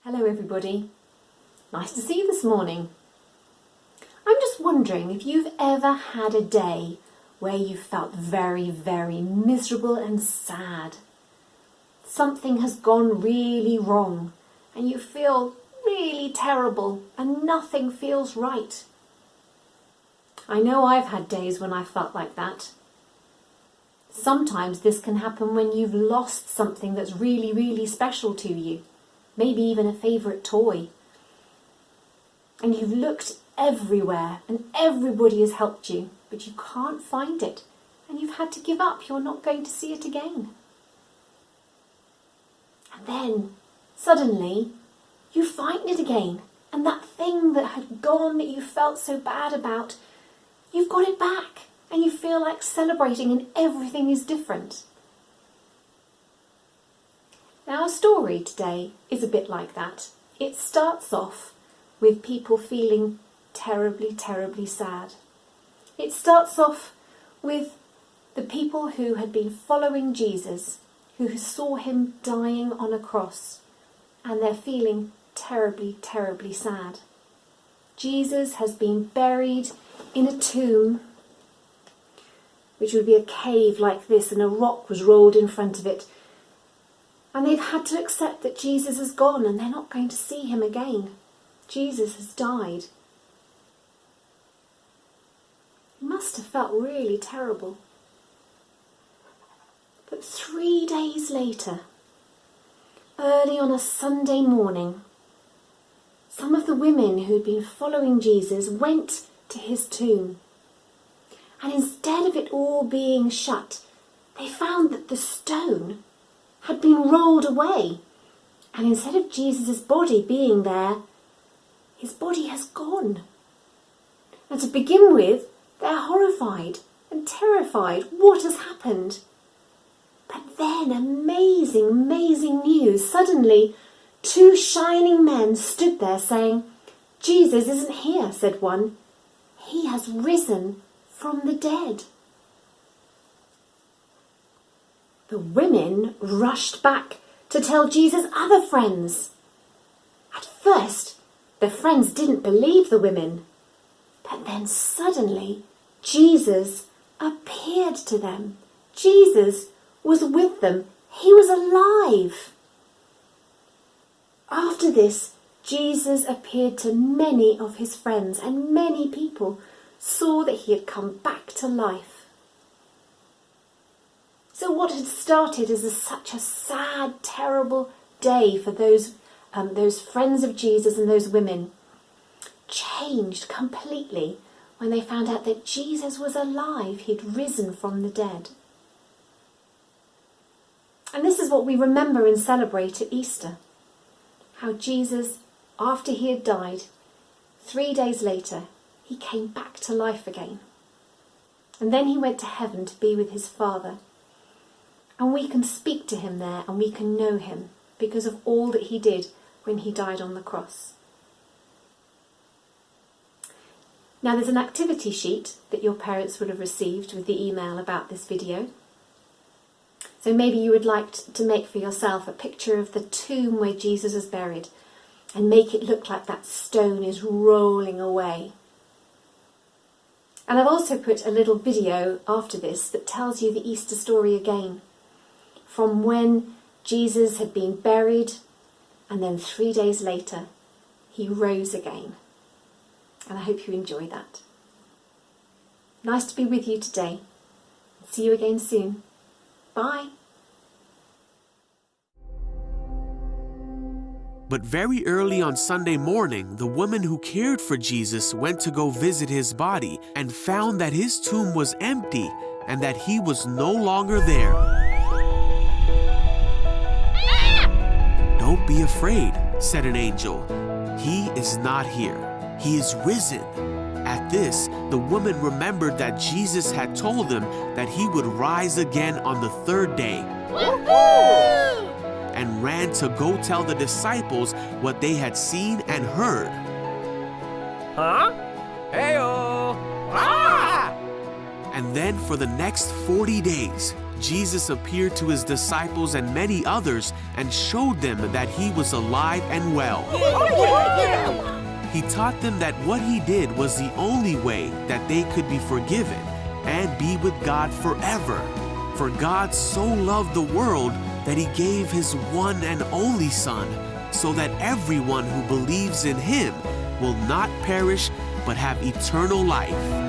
Hello everybody, nice to see you this morning. I'm just wondering if you've ever had a day where you felt very, very miserable and sad. Something has gone really wrong and you feel really terrible and nothing feels right. I know I've had days when I felt like that. Sometimes this can happen when you've lost something that's really, really special to you. Maybe even a favourite toy. And you've looked everywhere and everybody has helped you, but you can't find it and you've had to give up. You're not going to see it again. And then suddenly you find it again, and that thing that had gone that you felt so bad about, you've got it back and you feel like celebrating and everything is different. Now, our story today is a bit like that. It starts off with people feeling terribly, terribly sad. It starts off with the people who had been following Jesus, who saw him dying on a cross, and they're feeling terribly, terribly sad. Jesus has been buried in a tomb, which would be a cave like this, and a rock was rolled in front of it. And they've had to accept that Jesus has gone and they're not going to see him again. Jesus has died. It must have felt really terrible. But 3 days later, early on a Sunday morning, some of the women who had been following Jesus went to his tomb. And instead of it all being shut, they found that the stone had been rolled away, and instead of Jesus' body being there, his body has gone. And to begin with, they're horrified and terrified. What has happened? But then amazing, amazing news. Suddenly, 2 shining men stood there saying, "Jesus isn't here," said one. "He has risen from the dead." The women rushed back to tell Jesus' other friends. At first, the friends didn't believe the women, but then suddenly Jesus appeared to them. Jesus was with them. He was alive. After this, Jesus appeared to many of his friends, and many people saw that he had come back to life. So what had started as such a sad, terrible day for those friends of Jesus and those women changed completely when they found out that Jesus was alive. He'd risen from the dead. And this is what we remember and celebrate at Easter. How Jesus, after he had died, 3 days later, he came back to life again. And then he went to heaven to be with his Father. And we can speak to him there and we can know him because of all that he did when he died on the cross. Now there's an activity sheet that your parents would have received with the email about this video. So maybe you would like to make for yourself a picture of the tomb where Jesus is buried and make it look like that stone is rolling away. And I've also put a little video after this that tells you the Easter story again, from when Jesus had been buried and then 3 days later he rose again. And I hope you enjoy that. Nice to be with you today. See you again soon. Bye. But very early on Sunday morning, the woman who cared for Jesus went to go visit his body and found that his tomb was empty and that he was no longer there. "Don't be afraid," said an angel. "He is not here. He is risen." At this, the woman remembered that Jesus had told them that he would rise again on the 3rd day. Woo-hoo! And ran to go tell the disciples what they had seen and heard. Huh? Hey-o! Ah! And then for the next 40 days, Jesus appeared to his disciples and many others and showed them that he was alive and well. He taught them that what he did was the only way that they could be forgiven and be with God forever. For God so loved the world that he gave his one and only Son, so that everyone who believes in him will not perish but have eternal life.